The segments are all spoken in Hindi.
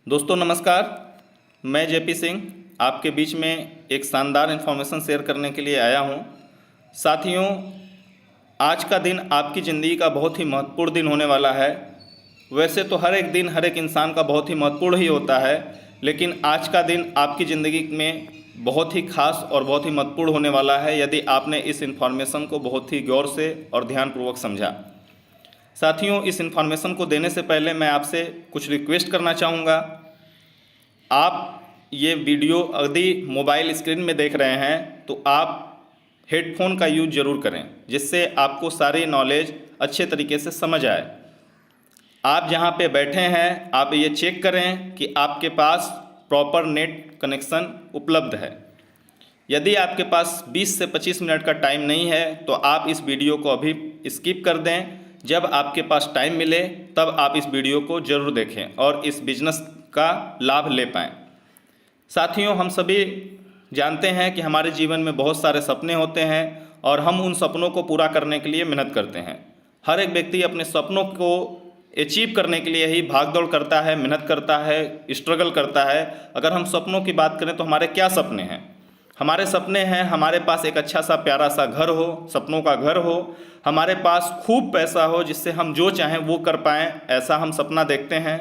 दोस्तों नमस्कार, मैं जेपी सिंह आपके बीच में एक शानदार इन्फॉर्मेशन शेयर करने के लिए आया हूं। साथियों, आज का दिन आपकी ज़िंदगी का बहुत ही महत्वपूर्ण दिन होने वाला है। वैसे तो हर एक दिन हर एक इंसान का बहुत ही महत्वपूर्ण ही होता है, लेकिन आज का दिन आपकी ज़िंदगी में बहुत ही खास और बहुत ही महत्वपूर्ण होने वाला है यदि आपने इस इन्फॉर्मेशन को बहुत ही गौर से और ध्यानपूर्वक समझा। साथियों, इस इन्फॉर्मेशन को देने से पहले मैं आपसे कुछ रिक्वेस्ट करना चाहूँगा। आप ये वीडियो यदि मोबाइल स्क्रीन में देख रहे हैं तो आप हेडफोन का यूज ज़रूर करें, जिससे आपको सारी नॉलेज अच्छे तरीके से समझ आए। आप जहाँ पे बैठे हैं आप ये चेक करें कि आपके पास प्रॉपर नेट कनेक्शन उपलब्ध है। यदि आपके पास 20 से 25 मिनट का टाइम नहीं है तो आप इस वीडियो को अभी स्किप कर दें। जब आपके पास टाइम मिले तब आप इस वीडियो को ज़रूर देखें और इस बिजनेस का लाभ ले पाएँ। साथियों, हम सभी जानते हैं कि हमारे जीवन में बहुत सारे सपने होते हैं और हम उन सपनों को पूरा करने के लिए मेहनत करते हैं। हर एक व्यक्ति अपने सपनों को अचीव करने के लिए ही भागदौड़ करता है, मेहनत करता है, स्ट्रगल करता है। अगर हम सपनों की बात करें तो हमारे क्या सपने हैं? हमारे सपने हैं हमारे पास एक अच्छा सा प्यारा सा घर हो, सपनों का घर हो, हमारे पास खूब पैसा हो जिससे हम जो चाहें वो कर पाएँ, ऐसा हम सपना देखते हैं।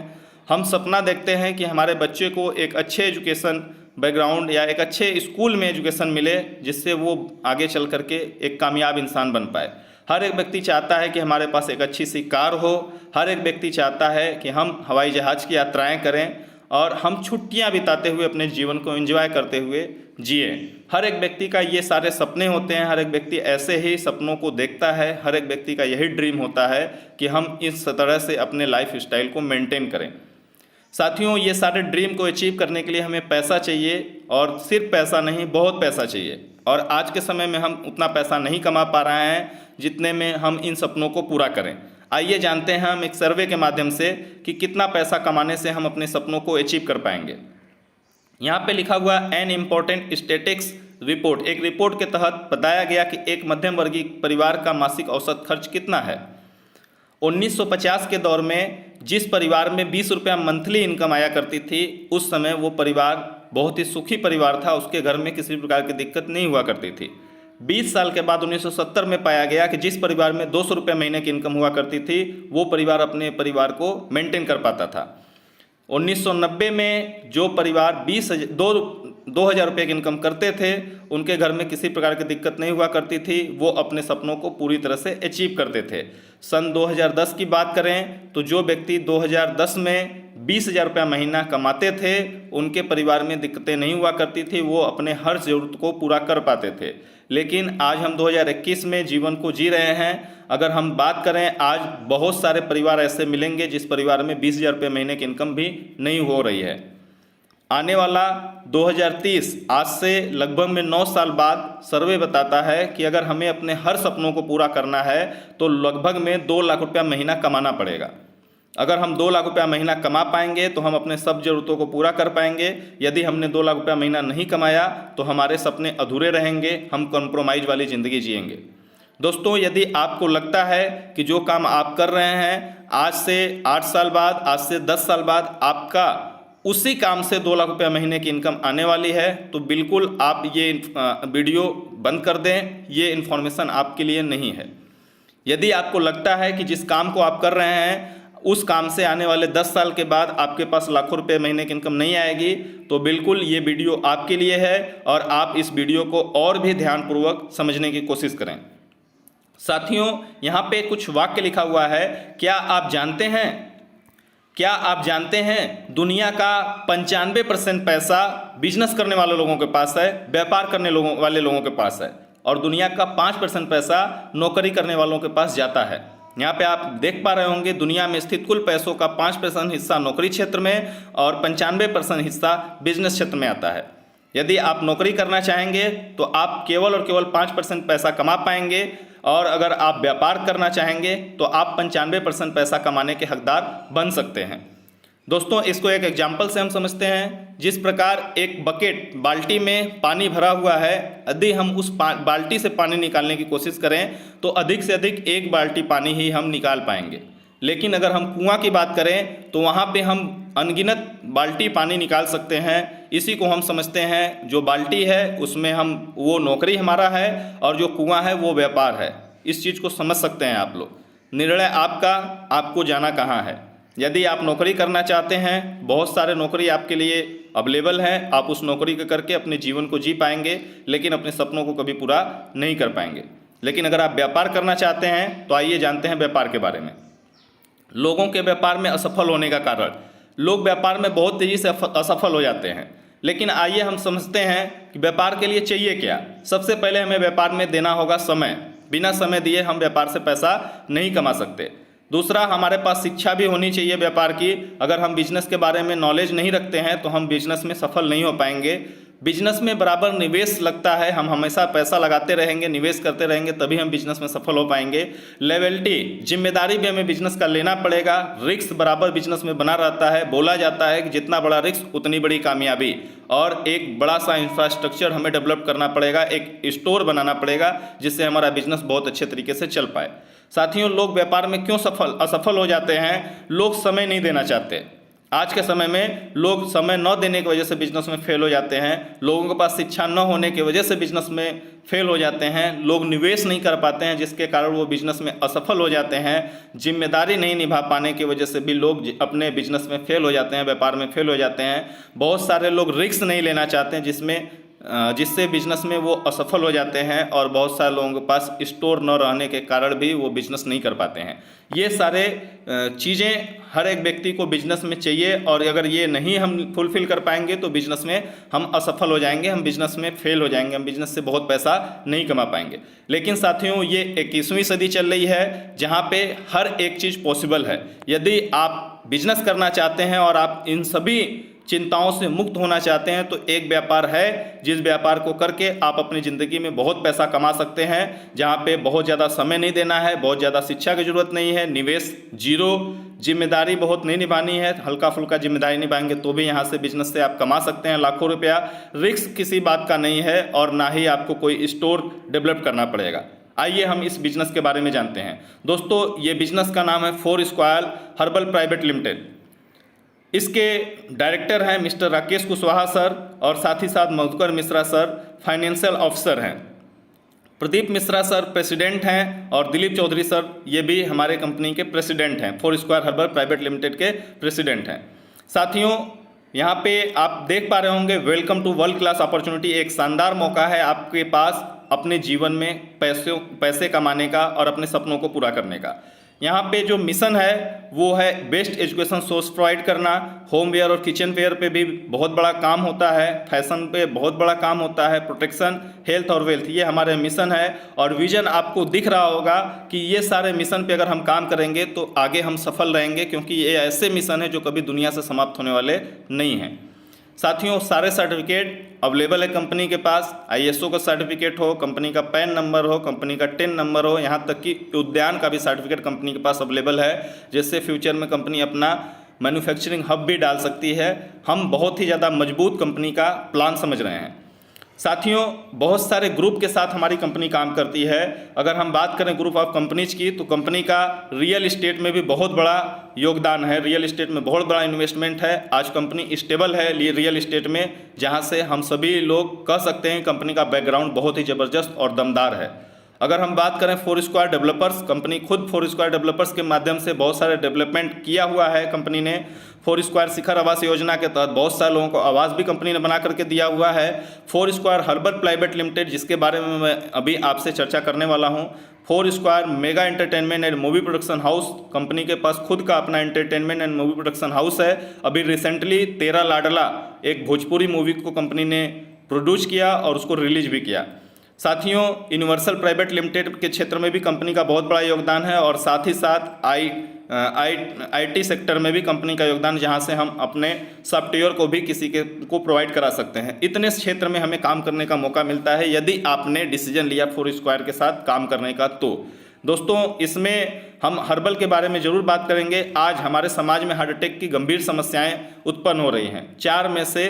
हम सपना देखते हैं कि हमारे बच्चे को एक अच्छे एजुकेशन बैकग्राउंड या एक अच्छे स्कूल में एजुकेशन मिले जिससे वो आगे चल करके एक कामयाब इंसान बन पाए। हर एक व्यक्ति चाहता है कि हमारे पास एक अच्छी सी कार हो। हर एक व्यक्ति चाहता है कि हम हवाई जहाज़ की यात्राएं करें और हम छुट्टियां बिताते हुए अपने जीवन को एंजॉय करते हुए जिए। हर एक व्यक्ति का ये सारे सपने होते हैं। हर एक व्यक्ति ऐसे ही सपनों को देखता है। हर एक व्यक्ति का यही ड्रीम होता है कि हम इस तरह से अपने लाइफ स्टाइल को मेंटेन करें। साथियों, ये सारे ड्रीम को अचीव करने के लिए हमें पैसा चाहिए और सिर्फ पैसा नहीं, बहुत पैसा चाहिए। और आज के समय में हम उतना पैसा नहीं कमा पा रहे हैं जितने में हम इन सपनों को पूरा करें। आइए जानते हैं हम एक सर्वे के माध्यम से कि कितना पैसा कमाने से हम अपने सपनों को अचीव कर पाएंगे। यहाँ पे लिखा हुआ एन इम्पोर्टेंट स्टैटिस्टिक्स रिपोर्ट। एक रिपोर्ट के तहत बताया गया कि एक मध्यम वर्गीय परिवार का मासिक औसत खर्च कितना है। 1950 के दौर में जिस परिवार में 20 रुपया मंथली इनकम आया करती थी, उस समय वो परिवार बहुत ही सुखी परिवार था। उसके घर में किसी प्रकार की दिक्कत नहीं हुआ करती थी। 20 साल के बाद 1970 में पाया गया कि जिस परिवार में 200 रुपये महीने की इनकम हुआ करती थी वो परिवार अपने परिवार को मेंटेन कर पाता था। 1990 में जो परिवार 2,000 रुपये की इनकम करते थे उनके घर में किसी प्रकार की दिक्कत नहीं हुआ करती थी। वो अपने सपनों को पूरी तरह से अचीव करते थे। सन 2010 की बात करें तो जो व्यक्ति 2010 में 20,000 रुपया महीना कमाते थे उनके परिवार में दिक्कतें नहीं हुआ करती थी। वो अपने हर ज़रूरत को पूरा कर पाते थे। लेकिन आज हम 2021 में जीवन को जी रहे हैं। अगर हम बात करें, आज बहुत सारे परिवार ऐसे मिलेंगे जिस परिवार में 20,000 रुपये महीने की इनकम भी नहीं हो रही है। आने वाला 2030 आज से लगभग में 9 साल बाद सर्वे बताता है कि अगर हमें अपने हर सपनों को पूरा करना है तो लगभग में 2 लाख रुपया महीना कमाना पड़ेगा। अगर हम 2 लाख रुपया महीना कमा पाएंगे तो हम अपने सब ज़रूरतों को पूरा कर पाएंगे। यदि हमने 2 लाख रुपया महीना नहीं कमाया तो हमारे सपने अधूरे रहेंगे, हम कॉम्प्रोमाइज़ वाली ज़िंदगी जिएंगे। दोस्तों, यदि आपको लगता है कि जो काम आप कर रहे हैं आज से 8 साल बाद, आज से 10 साल बाद आपका उसी काम से 2 लाख रुपया महीने की इनकम आने वाली है तो बिल्कुल आप ये वीडियो बंद कर दें। ये इन्फॉर्मेशन आपके लिए नहीं है। यदि आपको लगता है कि जिस काम को आप कर रहे हैं उस काम से आने वाले 10 साल के बाद आपके पास लाखों रुपए महीने की इनकम नहीं आएगी तो बिल्कुल ये वीडियो आपके लिए है और आप इस वीडियो को और भी ध्यानपूर्वक समझने की कोशिश करें। साथियों, यहाँ पे कुछ वाक्य लिखा हुआ है। क्या आप जानते हैं दुनिया का 95% पैसा बिजनेस करने वाले लोगों के पास है, व्यापार करने वाले लोगों के पास है, और दुनिया का 5% पैसा नौकरी करने वालों के पास जाता है। यहाँ पे आप देख पा रहे होंगे दुनिया में स्थित कुल पैसों का 5% हिस्सा नौकरी क्षेत्र में और 95% हिस्सा बिजनेस क्षेत्र में आता है। यदि आप नौकरी करना चाहेंगे तो आप केवल और केवल 5% पैसा कमा पाएंगे और अगर आप व्यापार करना चाहेंगे तो आप 95% पैसा कमाने के हकदार बन सकते हैं। दोस्तों, इसको एक एग्जाम्पल से हम समझते हैं। जिस प्रकार एक बकेट बाल्टी में पानी भरा हुआ है, यदि हम उस बाल्टी से पानी निकालने की कोशिश करें तो अधिक से अधिक 1 बाल्टी पानी ही हम निकाल पाएंगे। लेकिन अगर हम कुआं की बात करें तो वहाँ पे हम अनगिनत बाल्टी पानी निकाल सकते हैं। इसी को हम समझते हैं, जो बाल्टी है उसमें हम वो नौकरी हमारा है और जो कुआं है वो व्यापार है। इस चीज़ को समझ सकते हैं आप लोग। निर्णय आपका, आपको जाना कहाँ है। यदि आप नौकरी करना चाहते हैं, बहुत सारे नौकरी आपके लिए अवेलेबल हैं, आप उस नौकरी को करके अपने जीवन को जी पाएंगे, लेकिन अपने सपनों को कभी पूरा नहीं कर पाएंगे। लेकिन अगर आप व्यापार करना चाहते हैं तो आइए जानते हैं व्यापार के बारे में। लोगों के व्यापार में असफल होने का कारण, लोग व्यापार में बहुत तेज़ी से असफल हो जाते हैं। लेकिन आइए हम समझते हैं कि व्यापार के लिए चाहिए क्या। सबसे पहले हमें व्यापार में देना होगा समय। बिना समय दिए हम व्यापार से पैसा नहीं कमा सकते। दूसरा, हमारे पास शिक्षा भी होनी चाहिए व्यापार की। अगर हम बिजनेस के बारे में नॉलेज नहीं रखते हैं तो हम बिजनेस में सफल नहीं हो पाएंगे। बिजनेस में बराबर निवेश लगता है, हम हमेशा पैसा लगाते रहेंगे, निवेश करते रहेंगे, तभी हम बिजनेस में सफल हो पाएंगे। लेवलिटी, जिम्मेदारी भी हमें बिजनेस का लेना पड़ेगा। रिस्क बराबर बिजनेस में बना रहता है। बोला जाता है कि जितना बड़ा रिस्क उतनी बड़ी कामयाबी। और एक बड़ा सा इंफ्रास्ट्रक्चर हमें डेवलप करना पड़ेगा, एक स्टोर बनाना पड़ेगा, जिससे हमारा बिजनेस बहुत अच्छे तरीके से चल पाए। साथियों, लोग व्यापार में क्यों असफल हो जाते हैं? लोग समय नहीं देना चाहते। आज के समय में लोग समय न देने की वजह से बिजनेस में फेल हो जाते हैं। लोगों के पास शिक्षा न होने की वजह से बिजनेस में फेल हो जाते हैं। लोग निवेश नहीं कर पाते हैं, जिसके कारण वो बिजनेस में असफल हो जाते हैं। जिम्मेदारी नहीं निभा पाने की वजह से भी लोग अपने बिजनेस में फेल हो जाते हैं, व्यापार में फेल हो जाते हैं। बहुत सारे लोग रिस्क नहीं लेना चाहते हैं, जिससे बिजनेस में वो असफल हो जाते हैं। और बहुत सारे लोगों के पास स्टोर न रहने के कारण भी वो बिजनेस नहीं कर पाते हैं। ये सारे चीज़ें हर एक व्यक्ति को बिजनेस में चाहिए, और अगर ये नहीं हम फुलफिल कर पाएंगे तो बिजनेस में हम असफल हो जाएंगे, हम बिजनेस में फेल हो जाएंगे, हम बिजनेस से बहुत पैसा नहीं कमा पाएंगे। लेकिन साथियों, ये 21वीं सदी चल रही है जहाँ पे हर एक चीज़ पॉसिबल है। यदि आप बिजनेस करना चाहते हैं और आप इन सभी चिंताओं से मुक्त होना चाहते हैं तो एक व्यापार है, जिस व्यापार को करके आप अपनी ज़िंदगी में बहुत पैसा कमा सकते हैं, जहाँ पे बहुत ज़्यादा समय नहीं देना है, बहुत ज़्यादा शिक्षा की ज़रूरत नहीं है, निवेश जीरो, जिम्मेदारी बहुत नहीं निभानी है, हल्का फुल्का जिम्मेदारी निभाएंगे तो भी यहाँ से बिजनेस से आप कमा सकते हैं लाखों रुपया। रिस्क किसी बात का नहीं है, और ना ही आपको कोई स्टोर डेवलप करना पड़ेगा। आइए हम इस बिजनेस के बारे में जानते हैं। दोस्तों, ये बिजनेस का नाम है फोरस्क्वायर हर्बल प्राइवेट लिमिटेड। इसके डायरेक्टर हैं मिस्टर राकेश कुशवाहा सर, और साथ ही साथ Madhukar Mishra sir financial officer हैं। प्रदीप मिश्रा सर प्रेसिडेंट हैं, और दिलीप चौधरी सर ये भी हमारे कंपनी के प्रेसिडेंट हैं, फोरस्क्वायर हर्बल प्राइवेट लिमिटेड के प्रेसिडेंट हैं। साथियों, यहाँ पे आप देख पा रहे होंगे, welcome to world class opportunity. एक शानदार मौका है आपके पास अपने जीवन में पैसे कमाने का और अपने सपनों को पूरा करने का। यहाँ पे जो मिशन है वो है बेस्ट एजुकेशन सोर्स प्रोवाइड करना। होम वेयर और किचन वेयर पे भी बहुत बड़ा काम होता है, फैशन पे बहुत बड़ा काम होता है, प्रोटेक्शन, हेल्थ और वेल्थ, ये हमारे मिशन है। और विजन आपको दिख रहा होगा कि ये सारे मिशन पे अगर हम काम करेंगे तो आगे हम सफल रहेंगे, क्योंकि ये ऐसे मिशन है जो कभी दुनिया से समाप्त होने वाले नहीं हैं। साथियों, सारे सर्टिफिकेट अवेलेबल है कंपनी के पास। ISO का सर्टिफिकेट हो, कंपनी का पैन नंबर हो, कंपनी का टिन नंबर हो, यहाँ तक कि उद्यान का भी सर्टिफिकेट कंपनी के पास अवेलेबल है, जिससे फ्यूचर में कंपनी अपना मैन्युफैक्चरिंग हब भी डाल सकती है। हम बहुत ही ज़्यादा मजबूत कंपनी का प्लान समझ रहे हैं। साथियों, बहुत सारे ग्रुप के साथ हमारी कंपनी काम करती है। अगर हम बात करें ग्रुप ऑफ कंपनीज की, तो कंपनी का रियल इस्टेट में भी बहुत बड़ा योगदान है, रियल इस्टेट में बहुत बड़ा इन्वेस्टमेंट है। आज कंपनी स्टेबल है रियल इस्टेट में, जहां से हम सभी लोग कह सकते हैं कंपनी का बैकग्राउंड बहुत ही ज़बरदस्त और दमदार है। अगर हम बात करें फोरस्क्वायर डेवलपर्स, कंपनी खुद फोरस्क्वायर डेवलपर्स के माध्यम से बहुत सारे डेवलपमेंट किया हुआ है कंपनी ने। फोरस्क्वायर शिखर आवास योजना के तहत बहुत सारे लोगों को आवास भी कंपनी ने बना करके दिया हुआ है। फोरस्क्वायर हर्बल प्राइवेट लिमिटेड, जिसके बारे में मैं अभी आपसे चर्चा करने वाला हूँ। Foursquare mega entertainment and movie production house, company के पास खुद का अपना entertainment and movie production house है। अभी रिसेंटली तेरा लाडला एक भोजपुरी मूवी को कंपनी ने प्रोड्यूस किया और उसको रिलीज भी किया। साथियों, यूनिवर्सल प्राइवेट लिमिटेड के क्षेत्र में भी कंपनी का बहुत बड़ा योगदान है, और साथ ही साथ IT सेक्टर में भी कंपनी का योगदान, जहां से हम अपने सॉफ्टवेयर को भी किसी को प्रोवाइड करा सकते हैं। इतने क्षेत्र में हमें काम करने का मौका मिलता है यदि आपने डिसीजन लिया फोरस्क्वायर के साथ काम करने का। तो दोस्तों, इसमें हम हर्बल के बारे में ज़रूर बात करेंगे। आज हमारे समाज में हार्ट अटैक की गंभीर समस्याएं उत्पन्न हो रही हैं। 4 में से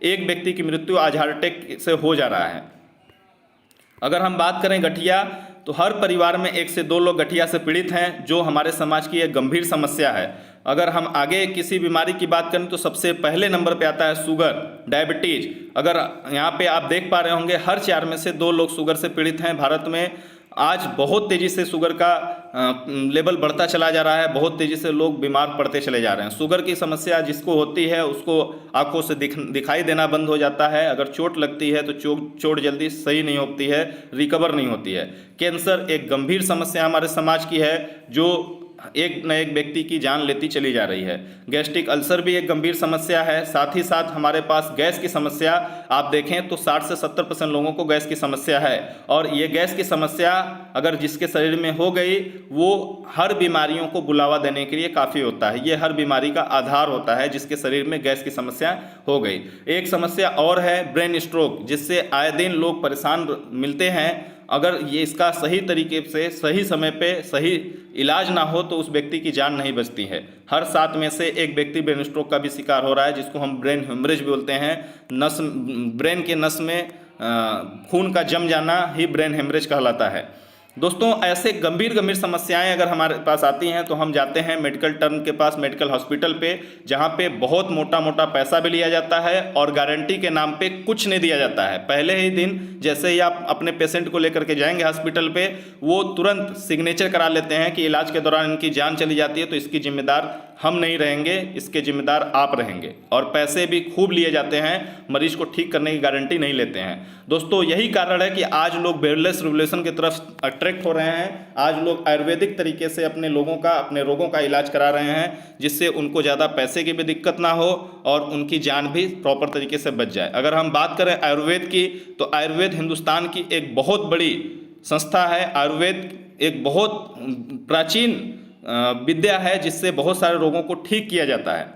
1 व्यक्ति की मृत्यु आज हार्ट अटैक से हो जा रहा है। अगर हम बात करें गठिया, तो हर परिवार में 1 से 2 लोग गठिया से पीड़ित हैं, जो हमारे समाज की एक गंभीर समस्या है। अगर हम आगे किसी बीमारी की बात करें तो सबसे पहले नंबर पे आता है शुगर, डायबिटीज। अगर यहाँ पे आप देख पा रहे होंगे हर 4 में से 2 लोग शुगर से पीड़ित हैं भारत में। आज बहुत तेज़ी से शुगर का लेवल बढ़ता चला जा रहा है, बहुत तेज़ी से लोग बीमार पड़ते चले जा रहे हैं। शुगर की समस्या जिसको होती है उसको आंखों से दिखाई देना बंद हो जाता है। अगर चोट लगती है तो चोट जल्दी सही नहीं होती है, रिकवर नहीं होती है। कैंसर एक गंभीर समस्या हमारे समाज की है जो एक न एक व्यक्ति की जान लेती चली जा रही है। गैस्ट्रिक अल्सर भी एक गंभीर समस्या है। साथ ही साथ हमारे पास गैस की समस्या आप देखें तो 60 से 70% लोगों को गैस की समस्या है। और ये गैस की समस्या अगर जिसके शरीर में हो गई वो हर बीमारियों को बुलावा देने के लिए काफ़ी होता है। ये हर बीमारी का आधार होता है जिसके शरीर में गैस की समस्या हो गई। एक समस्या और है ब्रेन स्ट्रोक, जिससे आए दिन लोग परेशान मिलते हैं। अगर ये इसका सही तरीके से सही समय पे सही इलाज ना हो तो उस व्यक्ति की जान नहीं बचती है। हर 7 में से एक व्यक्ति ब्रेन स्ट्रोक का भी शिकार हो रहा है, जिसको हम ब्रेन हेमरेज बोलते हैं। ब्रेन के नस में खून का जम जाना ही ब्रेन हेमरेज कहलाता है। दोस्तों ऐसे गंभीर समस्याएं अगर हमारे पास आती हैं तो हम जाते हैं मेडिकल टर्म के पास, मेडिकल हॉस्पिटल पे, जहां पे बहुत मोटा पैसा भी लिया जाता है और गारंटी के नाम पे कुछ नहीं दिया जाता है। पहले ही दिन जैसे ही आप अपने पेशेंट को लेकर के जाएंगे हॉस्पिटल पे, वो तुरंत सिग्नेचर करा लेते हैं कि इलाज के दौरान इनकी जान चली जाती है तो इसकी जिम्मेदार हम नहीं रहेंगे, इसके जिम्मेदार आप रहेंगे। और पैसे भी खूब लिए जाते हैं, मरीज को ठीक करने की गारंटी नहीं लेते हैं। दोस्तों यही कारण है कि आज लोग वेलनेस रेवोल्यूशन की तरफ अट्रैक्ट हो रहे हैं। आज लोग आयुर्वेदिक तरीके से अपने रोगों का इलाज करा रहे हैं, जिससे उनको ज़्यादा पैसे की भी दिक्कत ना हो और उनकी जान भी प्रॉपर तरीके से बच जाए। अगर हम बात करें आयुर्वेद की तो आयुर्वेद हिंदुस्तान की एक बहुत बड़ी संस्था है। आयुर्वेद एक बहुत प्राचीन विद्या है जिससे बहुत सारे रोगों को ठीक किया जाता है।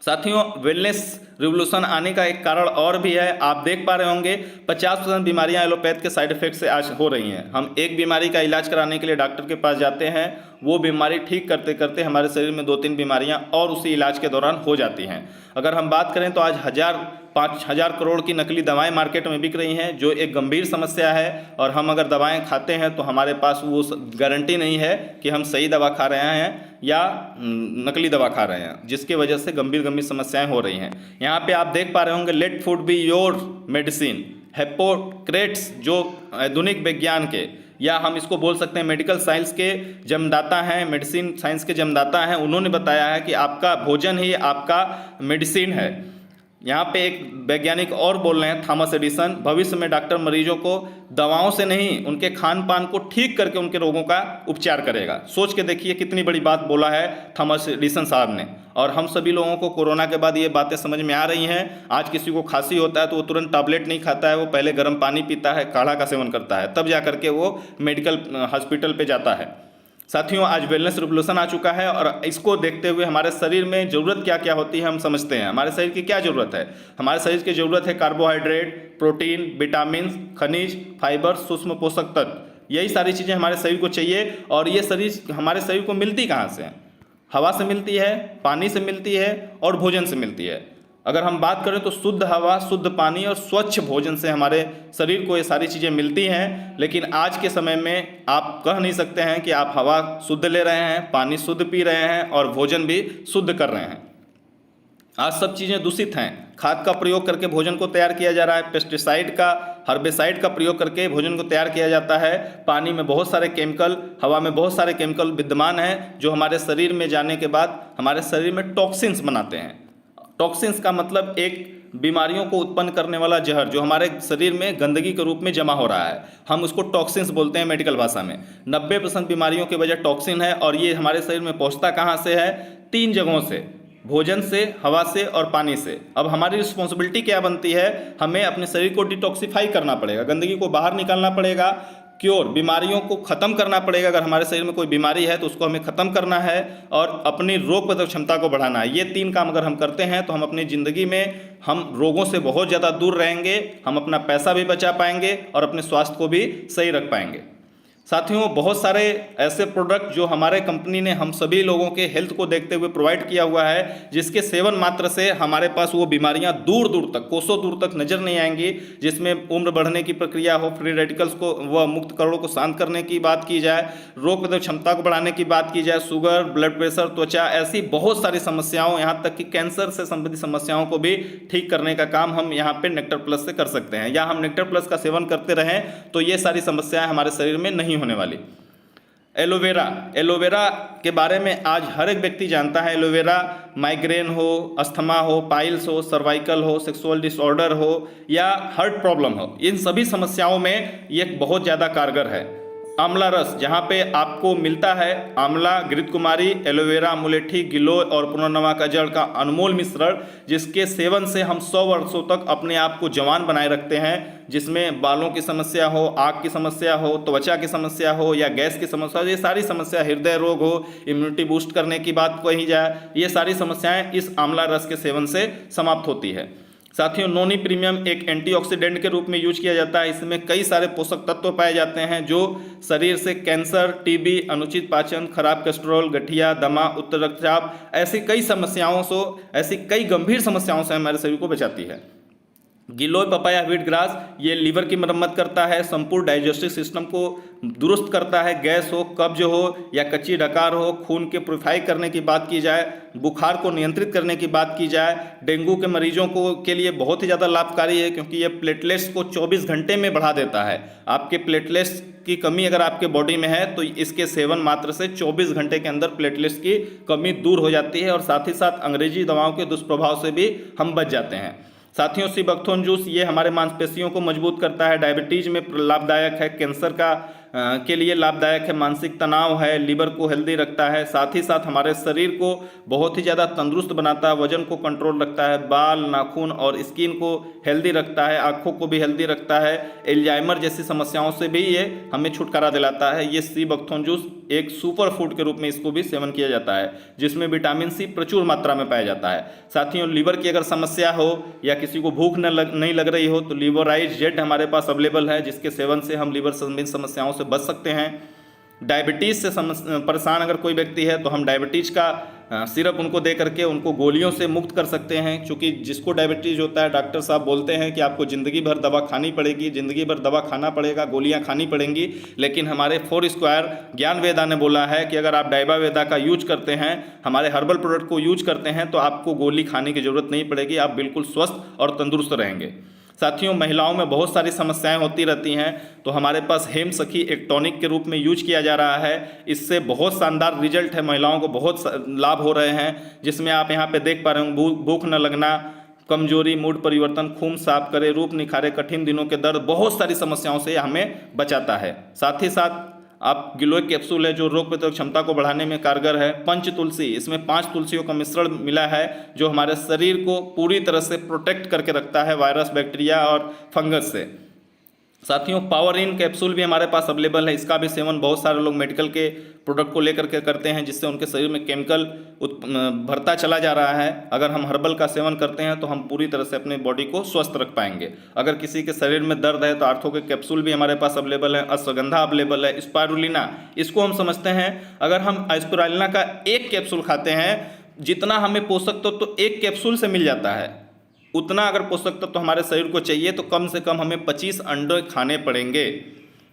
साथियों वेलनेस रिवोल्यूशन आने का एक कारण और भी है। आप देख पा रहे होंगे 50% बीमारियां एलोपैथ के साइड इफेक्ट से आज हो रही हैं। हम एक बीमारी का इलाज कराने के लिए डॉक्टर के पास जाते हैं, वो बीमारी ठीक करते करते हमारे शरीर में 2-3 बीमारियां और उसी इलाज के दौरान हो जाती हैं। अगर हम बात करें तो आज 5,000 करोड़ की नकली दवाएं मार्केट में बिक रही हैं, जो एक गंभीर समस्या है। और हम अगर दवाएं खाते हैं तो हमारे पास वो गारंटी नहीं है कि हम सही दवा खा रहे हैं या नकली दवा खा रहे हैं, जिसकी वजह से गंभीर समस्याएं हो रही हैं। यहाँ पे आप देख पा रहे होंगे let food be your medicine. Hippocrates जो आधुनिक विज्ञान के या हम इसको बोल सकते हैं मेडिकल साइंस के जन्मदाता हैं, मेडिसिन साइंस के जन्मदाता हैं, उन्होंने बताया है कि आपका भोजन ही आपका मेडिसिन है। यहाँ पे एक वैज्ञानिक और बोल रहे हैं थॉमस एडिसन, भविष्य में डॉक्टर मरीजों को दवाओं से नहीं उनके खान पान को ठीक करके उनके रोगों का उपचार करेगा। सोच के देखिए कितनी बड़ी बात बोला है थॉमस एडिसन साहब ने। और हम सभी लोगों को कोरोना के बाद ये बातें समझ में आ रही हैं। आज किसी को खांसी होता है तो वो तुरंत टैबलेट नहीं खाता है, वो पहले गर्म पानी पीता है, काढ़ा का सेवन करता है, तब जा करके वो मेडिकल हॉस्पिटल पे जाता है। साथियों आज वेलनेस रिवोल्यूशन आ चुका है और इसको देखते हुए हमारे शरीर में ज़रूरत क्या क्या होती है हम समझते हैं। हमारे शरीर की क्या ज़रूरत है? हमारे शरीर की ज़रूरत है कार्बोहाइड्रेट, प्रोटीन, विटामिन, खनिज, फाइबर, सूक्ष्म पोषक तत्व। यही सारी चीज़ें हमारे शरीर को चाहिए। और ये हमारे शरीर को मिलती कहाँ से? हवा से मिलती है, पानी से मिलती है और भोजन से मिलती है। अगर हम बात करें तो शुद्ध हवा, शुद्ध पानी और स्वच्छ भोजन से हमारे शरीर को ये सारी चीज़ें मिलती हैं। लेकिन आज के समय में आप कह नहीं सकते हैं कि आप हवा शुद्ध ले रहे हैं, पानी शुद्ध पी रहे हैं और भोजन भी शुद्ध कर रहे हैं। आज सब चीज़ें दूषित हैं। खाद का प्रयोग करके भोजन को तैयार किया जा रहा है, पेस्टिसाइड का, हर्बिसाइड का प्रयोग करके भोजन को तैयार किया जाता है। पानी में बहुत सारे केमिकल, हवा में बहुत सारे केमिकल विद्यमान हैं जो हमारे शरीर में जाने के बाद हमारे शरीर में टॉक्सिन्स बनाते हैं। टॉक्सिन्स का मतलब एक बीमारियों को उत्पन्न करने वाला जहर जो हमारे शरीर में गंदगी के रूप में जमा हो रहा है, हम उसको टॉक्सिन्स बोलते हैं मेडिकल भाषा में। 90% बीमारियों की वजह टॉक्सिन है। और ये हमारे शरीर में पहुंचता कहाँ से है? 3 जगहों से, भोजन से, हवा से और पानी से। अब हमारी रिस्पॉन्सिबिलिटी क्या बनती है? हमें अपने शरीर को डिटॉक्सिफाई करना पड़ेगा, गंदगी को बाहर निकालना पड़ेगा, क्योर बीमारियों को ख़त्म करना पड़ेगा। अगर हमारे शरीर में कोई बीमारी है तो उसको हमें ख़त्म करना है और अपनी रोग प्रतिरोधक क्षमता को बढ़ाना है। ये 3 काम अगर हम करते हैं तो हम अपनी ज़िंदगी में हम रोगों से बहुत ज़्यादा दूर रहेंगे, हम अपना पैसा भी बचा पाएंगे और अपने स्वास्थ्य को भी सही रख पाएंगे। साथियों, बहुत सारे ऐसे प्रोडक्ट जो हमारे कंपनी ने हम सभी लोगों के हेल्थ को देखते हुए प्रोवाइड किया हुआ है, जिसके सेवन मात्र से हमारे पास वो बीमारियां दूर दूर तक, कोसों दूर तक नजर नहीं आएंगी। जिसमें उम्र बढ़ने की प्रक्रिया हो, फ्री रेडिकल्स को व मुक्त कणों को शांत करने की बात की जाए, रोग प्रतिरोधक क्षमता को बढ़ाने की बात की जाए, शुगर, ब्लड प्रेशर, त्वचा, ऐसी बहुत सारी समस्याओं, यहाँ तक कि कैंसर से संबंधित समस्याओं को भी ठीक करने का काम हम यहाँ पे नेक्टर प्लस से कर सकते हैं। या हम नेक्टर प्लस का सेवन करते रहें तो ये सारी समस्याएं हमारे शरीर में नहीं होने वाली। एलोवेरा, एलोवेरा के बारे में आज हर एक व्यक्ति जानता है। एलोवेरा माइग्रेन हो, अस्थमा हो, पाइल्स हो, सर्वाइकल हो, सेक्सुअल डिसऑर्डर हो या हार्ट प्रॉब्लम हो, इन सभी समस्याओं में ये बहुत ज़्यादा कारगर है। आंवला रस, जहाँ पे आपको मिलता है आंवला, घृत कुमारी, एलोवेरा, मुलेठी, गिलोय और पुनर्नवा का जड़ का अनमोल मिश्रण, जिसके सेवन से हम 100 वर्षों तक अपने आप को जवान बनाए रखते हैं। जिसमें बालों की समस्या हो, आँख की समस्या हो, त्वचा की समस्या हो या गैस की समस्या हो, ये सारी समस्या, हृदय रोग हो, इम्यूनिटी बूस्ट करने की बात कही जाए, ये सारी समस्याएं इस आंवला रस के सेवन से समाप्त होती है। साथियों, नोनी प्रीमियम एक एंटीऑक्सीडेंट के रूप में यूज किया जाता है। इसमें कई सारे पोषक तत्व पाए जाते हैं जो शरीर से कैंसर, टीबी, अनुचित पाचन, खराब कोलेस्ट्रॉल, गठिया, दमा, उच्च रक्तचाप, ऐसी कई समस्याओं से, ऐसी कई गंभीर समस्याओं से हमारे शरीर को बचाती है। गिलोय पपाया व्हीट ग्रास, ये लीवर की मरम्मत करता है, संपूर्ण डाइजेस्टिव सिस्टम को दुरुस्त करता है। गैस हो, कब्ज हो या कच्ची डकार हो, खून के प्योरीफाई करने की बात की जाए, बुखार को नियंत्रित करने की बात की जाए, डेंगू के मरीजों को के लिए बहुत ही ज़्यादा लाभकारी है, क्योंकि ये प्लेटलेट्स को 24 घंटे में बढ़ा देता है। आपके प्लेटलेट्स की कमी अगर आपके बॉडी में है तो इसके सेवन मात्र से 24 घंटे के अंदर प्लेटलेट्स की कमी दूर हो जाती है और साथ ही साथ अंग्रेजी दवाओं के दुष्प्रभाव से भी हम बच जाते हैं। साथियों, सीबकथोर्न जूस, ये हमारे मांसपेशियों को मजबूत करता है, डायबिटीज में लाभदायक है, कैंसर के लिए लाभदायक है, मानसिक तनाव है, लीवर को हेल्दी रखता है, साथ ही साथ हमारे शरीर को बहुत ही ज़्यादा तंदुरुस्त बनाता है, वजन को कंट्रोल रखता है, बाल, नाखून और स्किन को हेल्दी रखता है, आँखों को भी हेल्दी रखता है, एल्जाइमर जैसी समस्याओं से भी ये हमें छुटकारा दिलाता है। ये सीबकथोर्न जूस एक सुपर फूड के रूप में इसको भी सेवन किया जाता है, जिसमें विटामिन सी प्रचुर मात्रा में पाया जाता है। साथियों, लीवर की अगर समस्या हो या किसी को भूख नहीं लग रही हो तो लिवराइज जेड हमारे पास अवेलेबल है, जिसके सेवन से हम लीवर संबंधित समस्याओं से बच सकते हैं। डायबिटीज़ से परेशान अगर कोई व्यक्ति है तो हम डायबिटीज़ का सिरप उनको दे करके उनको गोलियों से मुक्त कर सकते हैं, क्योंकि जिसको डायबिटीज़ होता है डॉक्टर साहब बोलते हैं कि आपको ज़िंदगी भर दवा खानी पड़ेगी, ज़िंदगी भर दवा खाना पड़ेगा, गोलियां खानी पड़ेंगी। लेकिन हमारे फोरस्क्वायर ज्ञान वेदा ने बोला है कि अगर आप डाइबा वेदा का यूज करते हैं, हमारे हर्बल प्रोडक्ट को यूज करते हैं, तो आपको गोली खाने की ज़रूरत नहीं पड़ेगी, आप बिल्कुल स्वस्थ और तंदुरुस्त रहेंगे। साथियों, महिलाओं में बहुत सारी समस्याएं होती रहती हैं, तो हमारे पास हेम सखी एक टॉनिक के रूप में यूज किया जा रहा है। इससे बहुत शानदार रिजल्ट है, महिलाओं को बहुत लाभ हो रहे हैं, जिसमें आप यहाँ पे देख पा रहे होंगे, भूख न लगना, कमजोरी, मूड परिवर्तन, खून साफ करे, रूप निखारे, कठिन दिनों के दर्द, बहुत सारी समस्याओं से हमें बचाता है। साथ ही साथ आप गिलोय कैप्सूल है जो रोग प्रतिरोधक क्षमता को बढ़ाने में कारगर है। पंच तुलसी, इसमें 5 तुलसियों का मिश्रण मिला है जो हमारे शरीर को पूरी तरह से प्रोटेक्ट करके रखता है वायरस, बैक्टीरिया और फंगस से। साथियों, पावर इन कैप्सूल भी हमारे पास अवेलेबल है। इसका भी सेवन बहुत सारे लोग मेडिकल के प्रोडक्ट को लेकर के करते हैं, जिससे उनके शरीर में केमिकल भरता चला जा रहा है। अगर हम हर्बल का सेवन करते हैं तो हम पूरी तरह से अपने बॉडी को स्वस्थ रख पाएंगे। अगर किसी के शरीर में दर्द है तो आर्थो के कैप्सूल भी हमारे पास अवेलेबल है, अश्वगंधा अवेलेबल है, स्पाइरुलिना, इसको हम समझते हैं अगर हम स्पाइरुलिना का एक कैप्सूल खाते हैं, जितना हमें पोषक तत्व तो एक कैप्सूल से मिल जाता है, उतना अगर पोषक तत्व तो हमारे शरीर को चाहिए तो कम से कम हमें 25 अंडे खाने पड़ेंगे।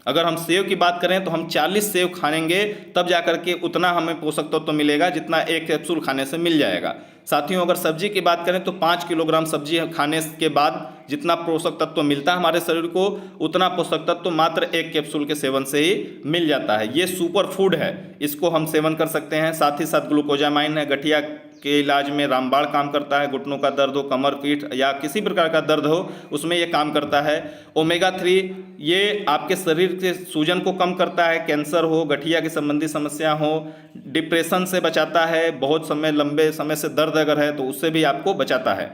अगर हम सेव की बात करें तो हम 40 सेव खाएंगे, तब जाकर के उतना हमें पोषक तत्व तो मिलेगा जितना एक कैप्सूल खाने से मिल जाएगा। साथियों, अगर सब्जी की बात करें तो 5 किलोग्राम सब्जी खाने के बाद जितना पोषक तत्व मिलता है हमारे शरीर को, उतना पोषक तत्व मात्र एक कैप्सूल के सेवन से ही मिल जाता है। ये सुपर फूड है, इसको हम सेवन कर सकते हैं। साथ ही साथ ग्लूकोजामाइन है, गठिया के इलाज में रामबाण काम करता है, घुटनों का दर्द हो, कमर, पीठ या किसी प्रकार का दर्द हो उसमें ये काम करता है। ओमेगा 3 ये आपके शरीर के सूजन को कम करता है, कैंसर हो, गठिया की संबंधी समस्या हो, डिप्रेशन से बचाता है, बहुत समय लंबे समय से दर्द अगर है तो उससे भी आपको बचाता है।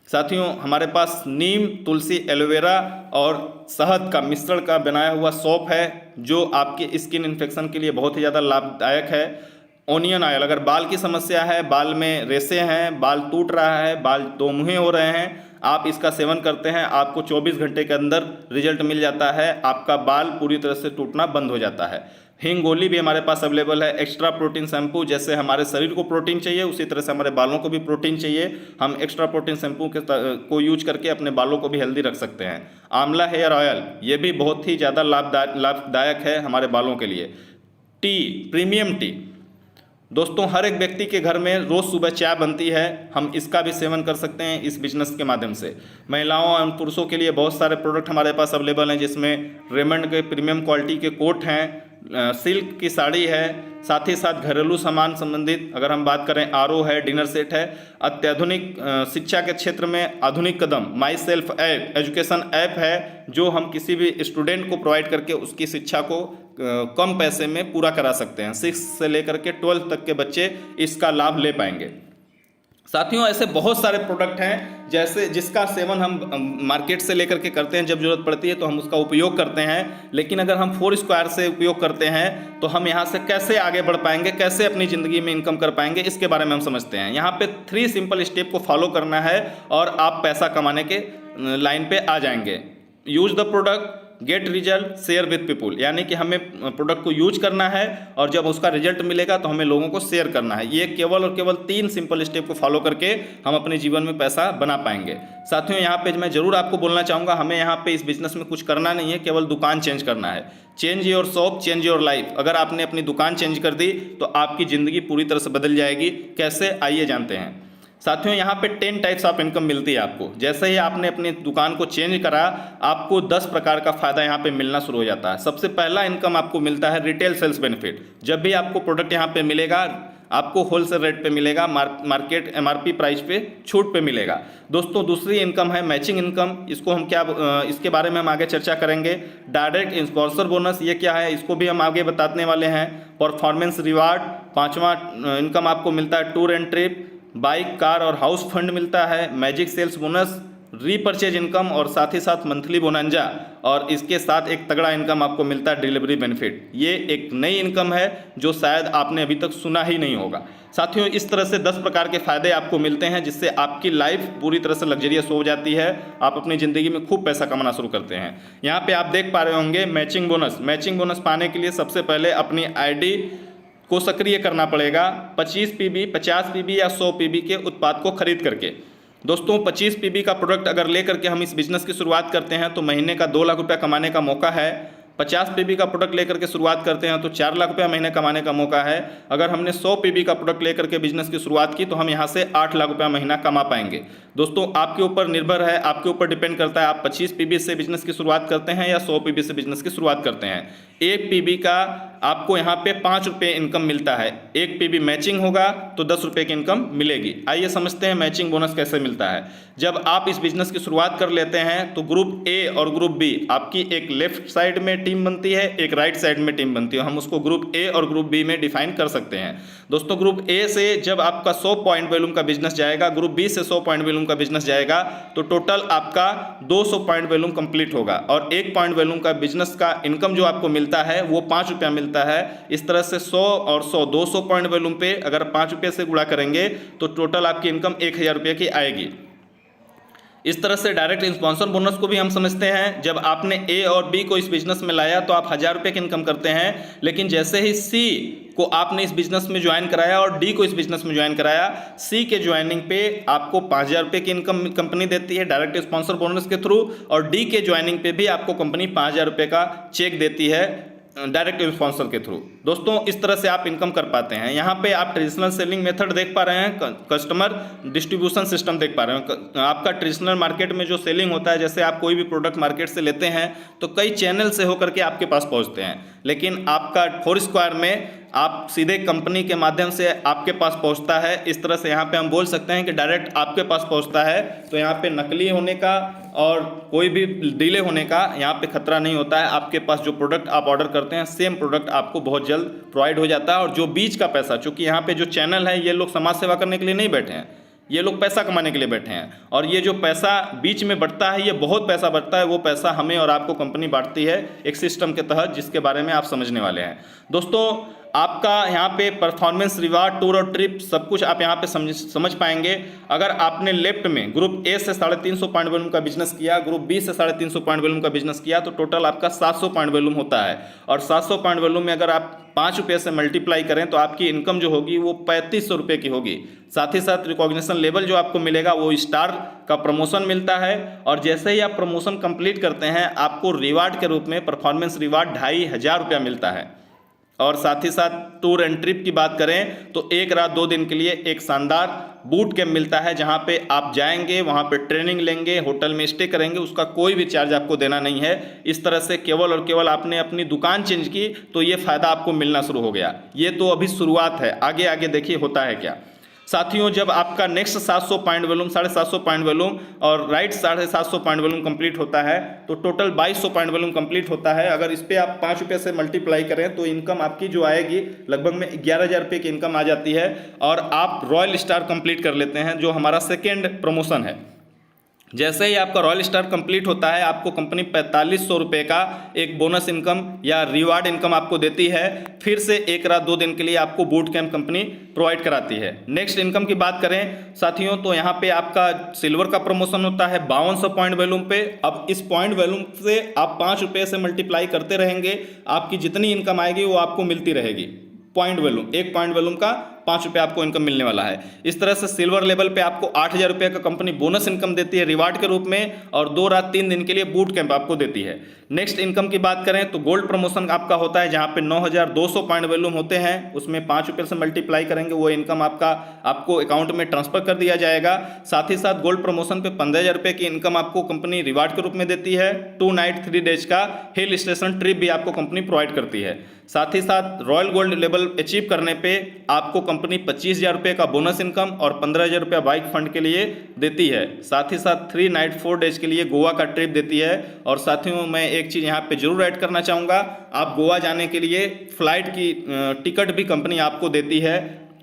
साथियों, हमारे पास नीम, तुलसी, एलोवेरा और शहद का मिश्रण का बनाया हुआ सौंफ है जो आपके स्किन इन्फेक्शन के लिए बहुत ही ज़्यादा लाभदायक है। ओनियन ऑयल, अगर बाल की समस्या है, बाल में रेशे हैं, बाल टूट रहा है, बाल दोमुहे हो रहे हैं, आप इसका सेवन करते हैं, आपको 24 घंटे के अंदर रिजल्ट मिल जाता है, आपका बाल पूरी तरह से टूटना बंद हो जाता है। हींग गोली भी हमारे पास अवेलेबल है। एक्स्ट्रा प्रोटीन शैम्पू, जैसे हमारे शरीर को प्रोटीन चाहिए उसी तरह से हमारे बालों को भी प्रोटीन चाहिए। हम एक्स्ट्रा प्रोटीन शैम्पू को यूज करके अपने बालों को भी हेल्दी रख सकते हैं। आंवला हेयर ऑयल, ये भी बहुत ही ज़्यादा लाभदायक है हमारे बालों के लिए। टी, प्रीमियम टी, दोस्तों हर एक व्यक्ति के घर में रोज़ सुबह चाय बनती है, हम इसका भी सेवन कर सकते हैं इस बिजनेस के माध्यम से। महिलाओं एवं पुरुषों के लिए बहुत सारे प्रोडक्ट हमारे पास अवेलेबल हैं, जिसमें रेमंड के प्रीमियम क्वालिटी के कोट हैं, सिल्क की साड़ी है, साथ ही साथ घरेलू सामान संबंधित अगर हम बात करें आरओ है, डिनर सेट है। अत्याधुनिक शिक्षा के क्षेत्र में आधुनिक कदम my self app education app है, जो हम किसी भी स्टूडेंट को प्रोवाइड करके उसकी शिक्षा को कम पैसे में पूरा करा सकते हैं। 6 से लेकर के 12 तक के बच्चे इसका लाभ ले पाएंगे। साथियों ऐसे बहुत सारे प्रोडक्ट हैं जैसे जिसका सेवन हम मार्केट से लेकर के करते हैं, जब जरूरत पड़ती है तो हम उसका उपयोग करते हैं, लेकिन अगर हम 4 स्क्वायर से उपयोग करते हैं तो हम यहाँ से कैसे आगे बढ़ पाएंगे, कैसे अपनी ज़िंदगी में इनकम कर पाएंगे, इसके बारे में हम समझते हैं। यहाँ पे 3 सिंपल स्टेप को फॉलो करना है और आप पैसा कमाने के लाइन पे आ जाएंगे। Use the product, get result, share with people, यानी कि हमें प्रोडक्ट को यूज करना है और जब उसका रिजल्ट मिलेगा तो हमें लोगों को शेयर करना है। ये केवल और केवल 3 सिंपल स्टेप को फॉलो करके हम अपने जीवन में पैसा बना पाएंगे। साथियों यहाँ पे मैं जरूर आपको बोलना चाहूँगा, हमें यहाँ पे इस बिजनेस में कुछ करना नहीं है, केवल दुकान चेंज करना है। Change your shop, change your life. अगर आपने अपनी दुकान चेंज कर दी तो आपकी ज़िंदगी पूरी तरह से बदल जाएगी। कैसे, आइए जानते हैं। साथियों यहाँ पे 10 टाइप्स ऑफ इनकम मिलती है आपको। जैसे ही आपने अपनी दुकान को चेंज करा, आपको 10 प्रकार का फ़ायदा यहाँ पे मिलना शुरू हो जाता है। सबसे पहला इनकम आपको मिलता है रिटेल सेल्स बेनिफिट। जब भी आपको प्रोडक्ट यहाँ पे मिलेगा, आपको होलसेल रेट पे मिलेगा, मार्केट MRP प्राइस पे छूट पे मिलेगा। दोस्तों दूसरी इनकम है मैचिंग इनकम। इसको हम इसके बारे में हम आगे चर्चा करेंगे। डायरेक्ट स्पॉन्सर बोनस, ये क्या है, इसको भी हम आगे बताने वाले हैं। परफॉर्मेंस रिवार्ड, 5वां इनकम आपको मिलता है tour and trip. Bike, car और हाउस फंड मिलता है। Magic sales bonus, repurchase income और साथ ही साथ मंथली बोनंजा, और इसके साथ एक तगड़ा इनकम आपको मिलता है डिलीवरी बेनिफिट। ये एक नई इनकम है जो शायद आपने अभी तक सुना ही नहीं होगा। साथियों इस तरह से 10 प्रकार के फायदे आपको मिलते हैं, जिससे आपकी लाइफ पूरी तरह से लग्जरियस हो जाती है। आप अपनी ज़िंदगी में खूब पैसा कमाना शुरू करते हैं। यहाँ पे आप देख पा रहे होंगे मैचिंग बोनस। मैचिंग बोनस पाने के लिए सबसे पहले अपनी ID को सक्रिय करना पड़ेगा 25 PB, 50 PB या 100 PB के उत्पाद को खरीद करके। दोस्तों 25 PB का प्रोडक्ट अगर ले करके हम इस बिज़नेस की शुरुआत करते हैं तो महीने का 2 लाख रुपया कमाने का मौका है। 50 PB का प्रोडक्ट लेकर के शुरुआत करते हैं तो 4 लाख रुपया महीने कमाने का मौका है। अगर हमने 100 PB का प्रोडक्ट लेकर के बिजनेस की शुरुआत की तो हम यहाँ से 8 लाख रुपया महीना कमा पाएंगे। दोस्तों आपके ऊपर निर्भर है, आपके ऊपर डिपेंड करता है आप 25 PB से बिजनेस की शुरुआत करते हैं या 100 PB से बिजनेस की शुरुआत करते हैं। 1 PB का आपको यहाँ पे 5 रुपये इनकम मिलता है। 1 PB मैचिंग होगा तो 10 रुपये की इनकम मिलेगी। आइए समझते हैं मैचिंग बोनस कैसे मिलता है। जब आप इस बिजनेस की शुरुआत कर लेते हैं तो ग्रुप A और ग्रुप B आपकी एक लेफ्ट साइड में टीम बनती है, एक राइट साइड में टीम बनती है। हम उसको ग्रुप A और ग्रुप B में डिफाइन कर सकते हैं। दोस्तों ग्रुप A से जब आपका 100 पॉइंट वॉल्यूम का बिजनेस जाएगा, ग्रुप B से 100 पॉइंट वॉल्यूम का बिजनेस जाएगा तो टोटल आपका 200 पॉइंट वॉल्यूम कंप्लीट होगा और 1 पॉइंट वॉल्यूम का बिजनेस का इनकम जो आपको मिलता है वो 5 रुपया मिलता है। इस तरह से 100 और 100 200 पॉइंट वॉल्यूम पे अगर 5 रुपये से गुणा करेंगे तो टोटल आपकी इनकम 1000 रुपये की आएगी। इस तरह से डायरेक्ट स्पॉन्सर बोनस को भी हम समझते हैं। जब आपने A और B को इस बिजनेस में लाया तो आप 1000 रुपये की इनकम करते हैं, लेकिन जैसे ही C को आपने इस बिजनेस में ज्वाइन कराया और D को इस बिजनेस में ज्वाइन कराया, C के ज्वाइनिंग पे आपको 5000 रुपये की इनकम कंपनी देती है डायरेक्ट स्पॉन्सर बोनस के थ्रू, और D के ज्वाइनिंग पे भी आपको कंपनी 5000 रुपये का चेक देती है डायरेक्ट स्पॉन्सर के थ्रू। दोस्तों इस तरह से आप इनकम कर पाते हैं। यहाँ पे आप ट्रेडिशनल सेलिंग मेथड देख पा रहे हैं, कस्टमर डिस्ट्रीब्यूशन सिस्टम देख पा रहे हैं। आपका ट्रेडिशनल मार्केट में जो सेलिंग होता है, जैसे आप कोई भी प्रोडक्ट मार्केट से लेते हैं तो कई चैनल से होकर के आपके पास पहुँचते हैं, लेकिन आपका 4 स्क्वायर में आप सीधे कंपनी के माध्यम से आपके पास पहुंचता है। इस तरह से यहाँ पे हम बोल सकते हैं कि डायरेक्ट आपके पास पहुंचता है, तो यहाँ पे नकली होने का और कोई भी डिले होने का यहाँ पे खतरा नहीं होता है। आपके पास जो प्रोडक्ट आप ऑर्डर करते हैं सेम प्रोडक्ट आपको बहुत जल्द प्रोवाइड हो जाता है। और जो बीच का पैसा, चूँकि यहाँ पे जो चैनल है ये लोग समाज सेवा करने के लिए नहीं बैठे हैं, ये लोग पैसा कमाने के लिए बैठे हैं, और ये जो पैसा बीच में बढ़ता है ये बहुत पैसा बढ़ता है। वो पैसा हमें और आपको कंपनी बांटती है एक सिस्टम के तहत, जिसके बारे में आप समझने वाले हैं। दोस्तों आपका यहाँ पे परफॉर्मेंस, रिवार्ड, टूर और ट्रिप सब कुछ आप यहाँ पे समझ पाएंगे। अगर आपने लेफ्ट में ग्रुप ए से 350 पॉइंट वॉल्यूम का बिजनेस किया, ग्रुप बी से 350 पॉइंट वॉल्यूम का बिजनेस किया, तो टोटल आपका 700 पॉइंट वॉल्यूम होता है। और 700 पॉइंट वॉल्यूम में अगर आप 5 रुपये से मल्टीप्लाई करें तो आपकी इनकम जो होगी वो 3500 रुपये की होगी। साथ ही साथ रिकॉग्निशन लेवल जो आपको मिलेगा वो स्टार का प्रमोशन मिलता है। और जैसे ही आप प्रमोशन कंप्लीट करते हैं आपको रिवार्ड के रूप में परफॉर्मेंस रिवार्ड 2500 रुपया मिलता है। और साथ ही साथ टूर एंड ट्रिप की बात करें तो 1 रात 2 दिन के लिए एक शानदार बूट कैंप मिलता है, जहां पे आप जाएंगे, वहां पे ट्रेनिंग लेंगे, होटल में स्टे करेंगे, उसका कोई भी चार्ज आपको देना नहीं है। इस तरह से केवल और केवल आपने अपनी दुकान चेंज की तो ये फ़ायदा आपको मिलना शुरू हो गया। ये तो अभी शुरुआत है, आगे आगे देखिए होता है क्या। साथियों, जब आपका next 700 point volume, 750 point volume और राइट 750 पॉइंट वॉल्यूम कंप्लीट होता है तो टोटल 2200 पॉइंट वॉल्यूम कंप्लीट होता है। अगर इस पे आप 5 रुपये से मल्टीप्लाई करें तो इनकम आपकी जो आएगी लगभग में 11,000 रुपये की इनकम आ जाती है। और आप रॉयल स्टार कंप्लीट कर लेते हैं, जो हमारा सेकेंड प्रमोशन है। जैसे ही आपका रॉयल स्टार कंप्लीट होता है आपको कंपनी 4500 रुपये का एक बोनस इनकम या रिवार्ड इनकम आपको देती है। फिर से 1 रात 2 दिन के लिए आपको बूट कैंप कंपनी प्रोवाइड कराती है। नेक्स्ट इनकम की बात करें साथियों तो यहाँ पे आपका सिल्वर का प्रमोशन होता है 5200 पॉइंट वैल्यूम पे। अब इस पॉइंट वैल्यूम से आप 5 रुपये से मल्टीप्लाई करते रहेंगे, आपकी जितनी इनकम आएगी वो आपको मिलती रहेगी। पॉइंट वैल्यूम, एक पॉइंट वैल्यूम का 5 रुपये आपको इनकम मिलने वाला है। इस तरह से सिल्वर लेवल पे आपको 8000 रुपये का कंपनी बोनस इनकम देती है रिवार्ड के रूप में, और 2 रात 3 दिन के लिए बूट कैंप आपको देती है। नेक्स्ट इनकम की बात करें तो गोल्ड प्रमोशन आपका होता है, जहां पे 9200 पॉइंट वैल्यूम होते हैं, उसमें 5 रुपये से मल्टीप्लाई करेंगे वो इनकम आपको अकाउंट में ट्रांसफर कर दिया जाएगा। साथ ही साथ गोल्ड प्रमोशन पे 15000 रुपये की इनकम आपको कंपनी रिवार्ड के रूप में देती है। 2 नाइट 3 डेज का हिल स्टेशन ट्रिप भी आपको कंपनी प्रोवाइड करती है। साथ ही साथ रॉयल गोल्ड लेवल अचीव करने पे आपको कंपनी 25,000 रुपये का बोनस इनकम और 15,000 रुपया बाइक फंड के लिए देती है। साथ ही साथ 3 नाइट 4 डेज के लिए गोवा का ट्रिप देती है। और साथियों, मैं एक चीज़ यहाँ पे जरूर ऐड करना चाहूँगा, आप गोवा जाने के लिए फ्लाइट की टिकट भी कंपनी आपको देती है।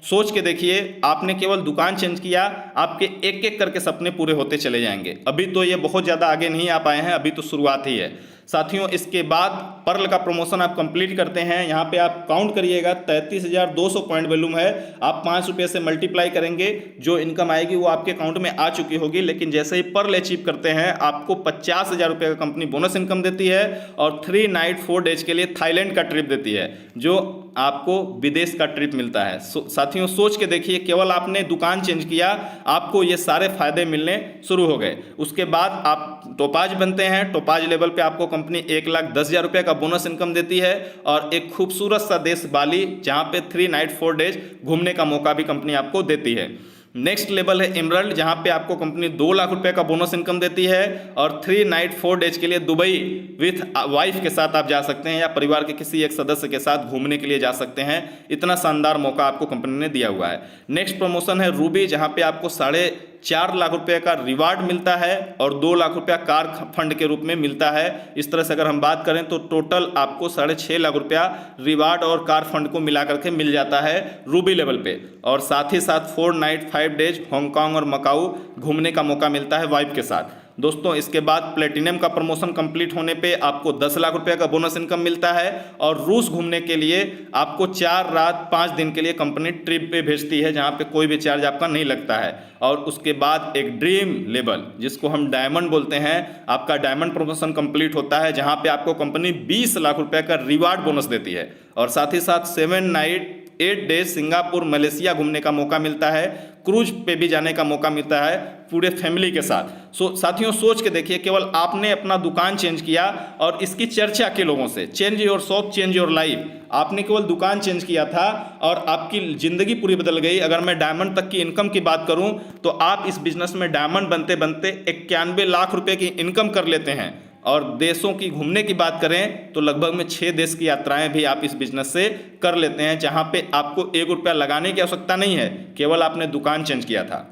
सोच के देखिए, आपने केवल दुकान चेंज किया, आपके एक एक करके सपने पूरे होते चले जाएंगे। अभी तो ये बहुत ज़्यादा आगे नहीं आ पाए हैं, अभी तो शुरुआत ही है। साथियों, इसके बाद पर्ल का प्रमोशन आप कंप्लीट करते हैं। यहाँ पे आप काउंट करिएगा, 33,200 पॉइंट वैल्यूम है। आप 5 रुपये से मल्टीप्लाई करेंगे, जो इनकम आएगी वो आपके अकाउंट में आ चुकी होगी। लेकिन जैसे ही पर्ल अचीव करते हैं आपको 50,000 रुपये का कंपनी बोनस इनकम देती है और 3 नाइट 4 डेज के लिए थाईलैंड का ट्रिप देती है, जो आपको विदेश का ट्रिप मिलता है। साथियों, सोच के देखिए, केवल आपने दुकान चेंज किया, आपको ये सारे फायदे मिलने शुरू हो गए। उसके बाद आप टोपाज बनते हैं। टोपाज लेवल पे आपको कंपनी 1,10,000 रुपये का बोनस इनकम देती है और एक खूबसूरत सा देश बाली, जहां पे 3 नाइट 4 डेज घूमने का मौका भी कंपनी आपको देती है। नेक्स्ट लेवल है इमरल्ड, जहां पे आपको कंपनी 2 लाख रुपए का बोनस इनकम देती है और 3 नाइट 4 डेज के लिए दुबई विथ वाइफ के साथ आप जा सकते हैं या परिवार के किसी एक सदस्य के साथ घूमने के लिए जा सकते हैं। इतना शानदार मौका आपको कंपनी ने दिया हुआ है। नेक्स्ट प्रमोशन है रूबी, जहां पे आपको 4.5 लाख रुपए का रिवार्ड मिलता है और 2 लाख रुपया कार फंड के रूप में मिलता है। इस तरह से अगर हम बात करें तो टोटल आपको 6.5 लाख रुपया रिवार्ड और कार फंड को मिला करके मिल जाता है रूबी लेवल पे। और साथ ही साथ 4 नाइट 5 डेज हांगकांग और मकाऊ घूमने का मौका मिलता है वाइफ के साथ। दोस्तों, इसके बाद प्लेटिनम का प्रमोशन कंप्लीट होने पे आपको 10 लाख रुपए का बोनस इनकम मिलता है और रूस घूमने के लिए आपको 4 रात 5 दिन के लिए कंपनी ट्रिप पे भेजती है, जहां पे कोई भी चार्ज आपका नहीं लगता है। और उसके बाद एक ड्रीम लेवल, जिसको हम डायमंड बोलते हैं, आपका डायमंड प्रमोशन कंप्लीट होता है, जहां पे आपको कंपनी 20 लाख रुपए का रिवार्ड बोनस देती है और साथ ही साथ 7 नाइट 8 डेज सिंगापुर मलेशिया घूमने का मौका मिलता है। क्रूज पे भी जाने का मौका मिलता है पूरे फैमिली के साथ। साथियों, सोच के देखिए, केवल आपने अपना दुकान चेंज किया और इसकी चर्चा के लोगों से, change your shop change your life, आपने केवल दुकान चेंज किया था और आपकी ज़िंदगी पूरी बदल गई। अगर मैं डायमंड तक की इनकम की बात करूं तो आप इस बिजनेस में डायमंड बनते बनते 91 लाख रुपए की इनकम कर लेते हैं। और देशों की घूमने की बात करें तो लगभग में 6 देश की यात्राएं भी आप इस बिजनेस से कर लेते हैं, जहां पे आपको 1 रुपया लगाने की आवश्यकता नहीं है, केवल आपने दुकान चेंज किया था।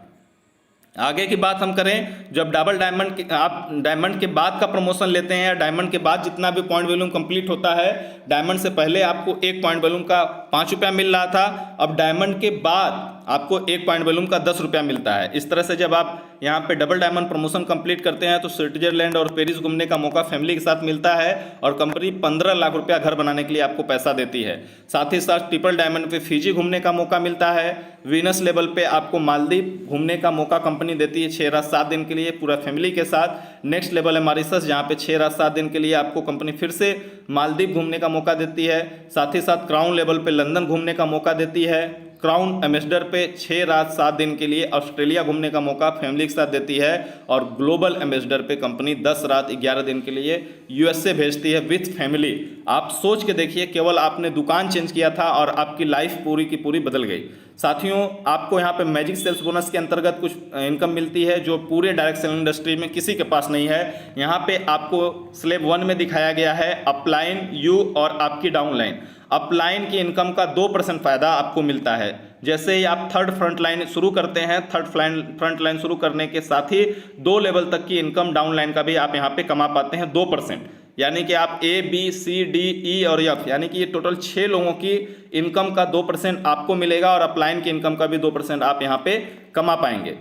आगे की बात हम करें, जब डबल डायमंड आप डायमंड के बाद का प्रमोशन लेते हैं या डायमंड के बाद जितना भी पॉइंट वैल्यूम कंप्लीट होता है, डायमंड से पहले आपको 1 पॉइंट वैल्यूम का 5 रुपया मिल रहा था, अब डायमंड के बाद आपको एक पॉइंट वैल्यूम का 10 रुपया मिलता है। इस तरह से जब आप यहाँ पे डबल डायमंड प्रमोशन कंप्लीट करते हैं तो स्विट्जरलैंड और पेरिस घूमने का मौका फैमिली के साथ मिलता है और कंपनी 15 लाख रुपया घर बनाने के लिए आपको पैसा देती है। साथ ही साथ ट्रिपल डायमंड पे फिजी घूमने का मौका मिलता है। वीनस लेवल पे आपको मालदीव घूमने का मौका कंपनी देती है 6 रात 7 दिन के लिए पूरा फैमिली के साथ। नेक्स्ट लेवल है मॉरिशस, जहाँ पे 6 रात 7 दिन के लिए आपको कंपनी फिर से मालदीव घूमने का मौका देती है। साथ ही साथ क्राउन लेवल पे लंदन घूमने का मौका देती है। क्राउन एम्बेसडर पे 6 रात 7 दिन के लिए ऑस्ट्रेलिया घूमने का मौका फैमिली के साथ देती है। और ग्लोबल एम्बेसडर पे कंपनी 10 रात 11 दिन के लिए यूएसए भेजती है विथ फैमिली। आप सोच के देखिए, केवल आपने दुकान चेंज किया था और आपकी लाइफ पूरी की पूरी बदल गई। साथियों, आपको यहाँ पे मैजिक सेल्स बोनस के अंतर्गत कुछ इनकम मिलती है जो पूरे डायरेक्ट सेलिंग इंडस्ट्री में किसी के पास नहीं है। यहाँ पे आपको स्लैब 1 में दिखाया गया है अपलाइन, यू और आपकी डाउनलाइन। अपलाइन की इनकम का 2% फायदा आपको मिलता है। जैसे ही आप थर्ड फ्रंट लाइन शुरू करते हैं, थर्ड फ्रंट लाइन शुरू करने के साथ ही 2 लेवल तक की इनकम डाउन लाइन का भी आप यहाँ पे कमा पाते हैं 2%। यानी कि आप A B C D E और एफ, यानी कि ये टोटल 6 लोगों की इनकम का 2% आपको मिलेगा और अपलाइन की इनकम का भी 2% आप यहाँ पे कमा पाएंगे।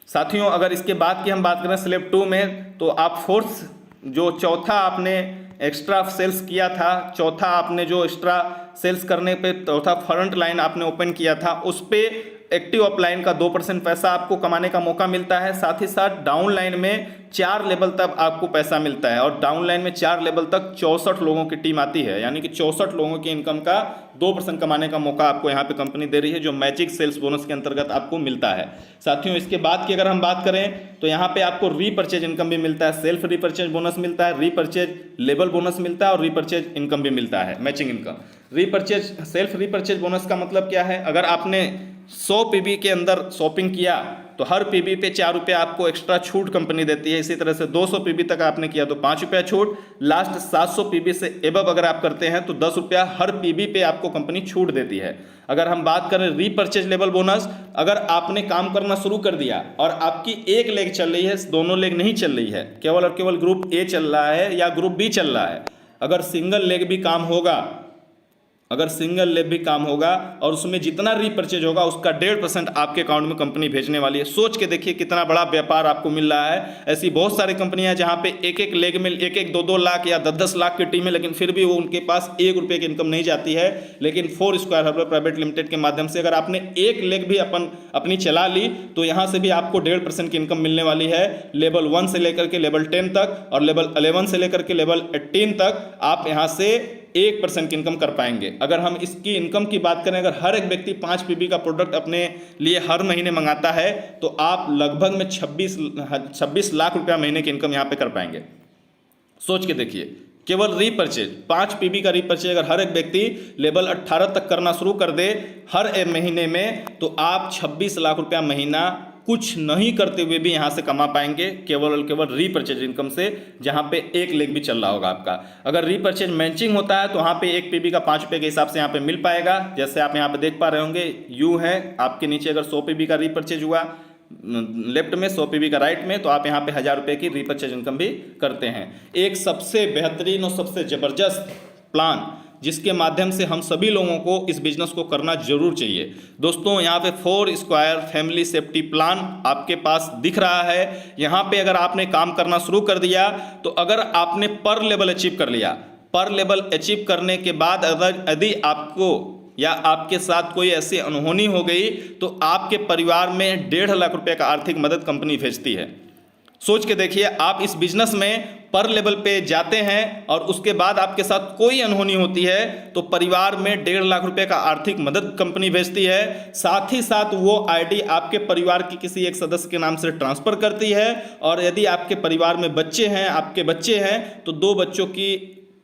साथियों, अगर इसके बाद की हम बात करें स्लैब 2 में, तो आप फोर्थ जो चौथा आपने एक्स्ट्रा सेल्स किया था, चौथा आपने जो एक्स्ट्रा सेल्स करने पे चौथा फ्रंट लाइन आपने ओपन किया था, उस पे एक्टिव अपलाइन का 2% पैसा आपको कमाने का मौका मिलता है। साथ ही साथ डाउन लाइन में 4 लेवल तक आपको पैसा मिलता है और डाउन लाइन में 4 लेवल तक 64 लोगों की टीम आती है, यानी कि 64 लोगों की इनकम का 2% कमाने का मौका आपको यहाँ पे कंपनी दे रही है, जो मैजिक सेल्स बोनस के अंतर्गत आपको मिलता है। साथियों, इसके बाद की अगर हम बात करें तो यहाँ पे आपको रीपर्चेज इनकम भी मिलता है, सेल्फ रीपर्चेज बोनस मिलता है, रीपर्चेज लेवल बोनस मिलता है और रीपर्चेज इनकम भी मिलता है, matching income. Repurchase self repurchase bonus का मतलब क्या है? अगर आपने 100 पीबी के अंदर शॉपिंग किया तो हर पीबी पे 4 रुपये आपको एक्स्ट्रा छूट कंपनी देती है। इसी तरह से 200 पीबी तक आपने किया तो 5 रुपया छूट। लास्ट 700 पीबी से एबव अगर आप करते हैं तो 10 रुपया हर पीबी पे आपको कंपनी छूट देती है। अगर हम बात करें रीपर्चेज लेवल बोनस, अगर आपने काम करना शुरू कर दिया और आपकी एक लेग चल रही है, दोनों लेग नहीं चल रही है, केवल और केवल ग्रुप ए चल रहा है या ग्रुप बी चल रहा है, अगर सिंगल लेग भी काम होगा, अगर सिंगल लेग भी काम होगा और उसमें जितना रीपर्चेज होगा उसका 1.5% आपके अकाउंट में कंपनी भेजने वाली है। सोच के देखिए कितना बड़ा व्यापार आपको मिल रहा है। ऐसी बहुत सारी कंपनियां हैं जहां पे एक एक लेग में 1-1, 2-2 लाख या 10-10 लाख की टीम है, लेकिन फिर भी वो उनके पास 1 रुपये की इनकम नहीं जाती है। लेकिन 4 स्क्वायर हार्बर प्राइवेट लिमिटेड के माध्यम से अगर आपने एक लेग भी अपनी चला ली तो यहाँ से भी आपको 1.5% की इनकम मिलने वाली है। लेवल 1 से लेकर के लेवल 10 तक और लेवल 11 से लेकर के लेवल 18 तक आप यहाँ से 1% की इनकम कर पाएंगे। अगर हम इसकी इनकम की बात करें, अगर हर एक व्यक्ति 5 पीबी का प्रोडक्ट अपने लिए हर महीने मंगाता है तो आप लगभग में 26 लाख रुपया महीने की इनकम यहाँ पे कर पाएंगे। सोच के देखिए, केवल रीपर्चेज 5 पीबी का रीपर्चेज अगर हर एक व्यक्ति लेवल 18 तक करना शुरू कर दे हर एक महीने में, तो आप 26 लाख रुपया महीना कुछ नहीं करते हुए भी यहाँ से कमा पाएंगे, केवल और केवल रीपर्चेज इनकम से, जहाँ पे एक लेग भी चल रहा होगा आपका। अगर रीपर्चेज मैचिंग होता है तो वहाँ पे एक पीबी का 5 रुपये के हिसाब से यहाँ पे मिल पाएगा। जैसे आप यहाँ पे देख पा रहे होंगे, यू है आपके नीचे, अगर 100 पीबी का रीपर्चेज हुआ लेफ्ट में, 100 पीबी का राइट में, तो आप यहाँ पे 1000 रुपये की रीपर्चेज इनकम भी करते हैं। एक सबसे बेहतरीन और सबसे ज़बरदस्त प्लान जिसके माध्यम से हम सभी लोगों को इस बिजनेस को करना जरूर चाहिए। दोस्तों, यहाँ पे 4 स्क्वायर फैमिली सेफ्टी प्लान आपके पास दिख रहा है। यहाँ पे अगर आपने काम करना शुरू कर दिया तो अगर आपने पर लेवल अचीव कर लिया, पर लेवल अचीव करने के बाद अगर यदि आपको या आपके साथ कोई ऐसी अनहोनी हो गई तो आपके परिवार में 1.5 लाख रुपए का आर्थिक मदद कंपनी भेजती है। सोच के देखिए, आप इस बिजनेस में पर लेवल पे जाते हैं और उसके बाद आपके साथ कोई अनहोनी होती है तो परिवार में 1.5 लाख रुपए का आर्थिक मदद कंपनी भेजती है। साथ ही साथ वो आईडी आपके परिवार की किसी एक सदस्य के नाम से ट्रांसफर करती है और यदि आपके परिवार में बच्चे हैं, आपके बच्चे हैं, तो 2 बच्चों की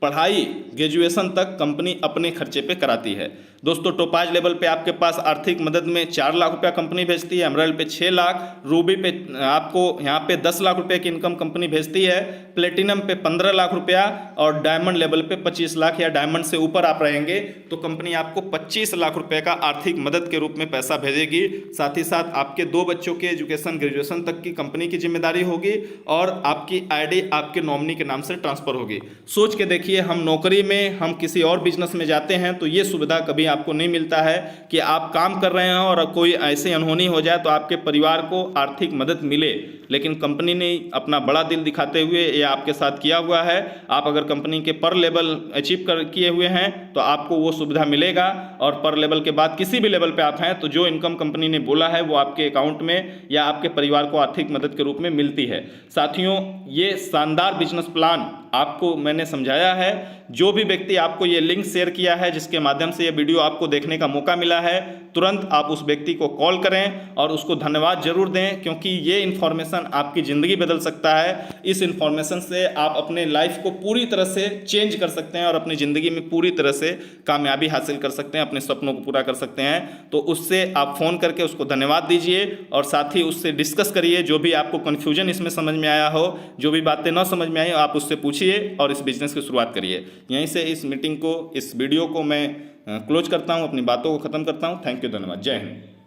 पढ़ाई ग्रेजुएशन तक कंपनी अपने खर्चे पे कराती है। दोस्तों, टोपाज लेवल पे आपके पास आर्थिक मदद में 4 लाख रुपया कंपनी भेजती है, एमराल्ड पे 6 लाख, रूबी पे आपको यहाँ पे 10 लाख रुपए की इनकम कंपनी भेजती है, प्लेटिनम पे 15 लाख रुपया और डायमंड लेवल पे 25 लाख, या डायमंड से ऊपर आप रहेंगे तो कंपनी आपको 25 लाख रुपए का आर्थिक मदद के रूप में पैसा भेजेगी। साथ ही साथ आपके 2 बच्चों के एजुकेशन ग्रेजुएशन तक की कंपनी की जिम्मेदारी होगी और आपकी आईडी आपके नॉमिनी के नाम से ट्रांसफर होगी। सोच के देखिए, हम नौकरी में, हम किसी और बिजनेस में जाते हैं तो ये सुविधा कभी आपको नहीं मिलता है कि आप काम कर रहे हैं और कोई ऐसी अनहोनी हो जाए तो आपके परिवार को आर्थिक मदद मिले, लेकिन कंपनी ने अपना बड़ा दिल दिखाते हुए ये आपके साथ किया हुआ है। आप अगर कंपनी के पर लेवल अचीव कर किए हुए हैं तो आपको वो सुविधा मिलेगा, और पर लेवल के बाद किसी भी लेवल पे आप हैं तो जो इनकम कंपनी ने बोला है वो आपके अकाउंट में या आपके परिवार को आर्थिक मदद के रूप में मिलती है। साथियों, ये शानदार बिजनेस प्लान आपको मैंने समझाया है। जो भी व्यक्ति आपको ये लिंक शेयर किया है, जिसके माध्यम से ये वीडियो आपको देखने का मौका मिला है, तुरंत आप उस व्यक्ति को कॉल करें और उसको धन्यवाद जरूर दें, क्योंकि ये इन्फॉर्मेशन आपकी ज़िंदगी बदल सकता है। इस इन्फॉर्मेशन से आप अपने लाइफ को पूरी तरह से चेंज कर सकते हैं और अपनी ज़िंदगी में पूरी तरह से कामयाबी हासिल कर सकते हैं, अपने सपनों को पूरा कर सकते हैं। तो उससे आप फ़ोन करके उसको धन्यवाद दीजिए और साथ ही उससे डिस्कस करिए। जो भी आपको कन्फ्यूजन इसमें समझ में आया हो, जो भी बातें ना समझ में आई, आप उससे पूछिए और इस बिज़नेस की शुरुआत करिए। यहीं से इस मीटिंग को, इस वीडियो को मैं क्लोज करता हूँ, अपनी बातों को ख़त्म करता हूँ। थैंक यू, धन्यवाद, जय हिंद।